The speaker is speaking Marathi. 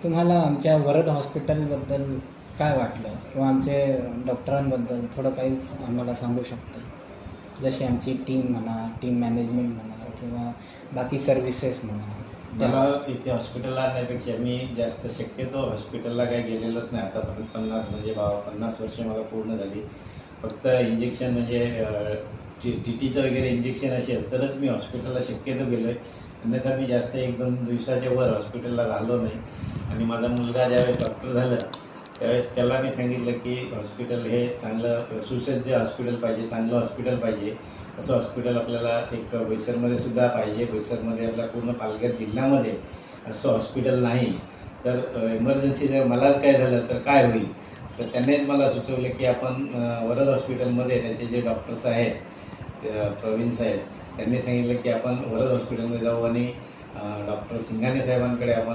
तुम्हाला आमच्या वरद हॉस्पिटलबद्दल काय वाटलं किंवा आमचे डॉक्टरांबद्दल थोडं काहीच आम्हाला सांगू शकता? जशी आमची टीम म्हणा, टीम मॅनेजमेंट म्हणा किंवा बाकी सर्व्हिसेस म्हणा. मला इथे हॉस्पिटलला आणण्यापेक्षा मी जास्त शक्यतो हॉस्पिटलला काही गेलेलोच नाही आतापर्यंत. 50 वर्ष मला पूर्ण झाली. फक्त इंजेक्शन म्हणजे टीटीचं वगैरे इंजेक्शन असेल तरच मी हॉस्पिटलला शक्यतो गेलो आहे. अन्यथा मी जास्त 1-2 दिवसाच्या वर हॉस्पिटलला राहिलो नाही. आणि माझा मुलगा ज्यावेळेस डॉक्टर झाला त्यावेळेस त्याला मी सांगितलं की हॉस्पिटल हे चांगलं सुसज्ज हॉस्पिटल पाहिजे, चांगलं हॉस्पिटल पाहिजे. असं हॉस्पिटल आपल्याला एक बोईसरमध्ये सुद्धा पाहिजे. बोईसरमध्ये आपल्या पूर्ण पालघर जिल्ह्यामध्ये असं हॉस्पिटल नाही. तर इमर्जन्सी जर मलाच काय झालं तर काय होईल. तर त्यांनीच मला सुचवलं की आपण वरद हॉस्पिटलमध्ये त्यांचे जे डॉक्टर्स आहेत प्रवीण साहेब त्यांनी सांगितलं की आपण वरद हॉस्पिटलमध्ये जाऊ आणि डॉक्टर सिंघाणे साहेबांकडे आपण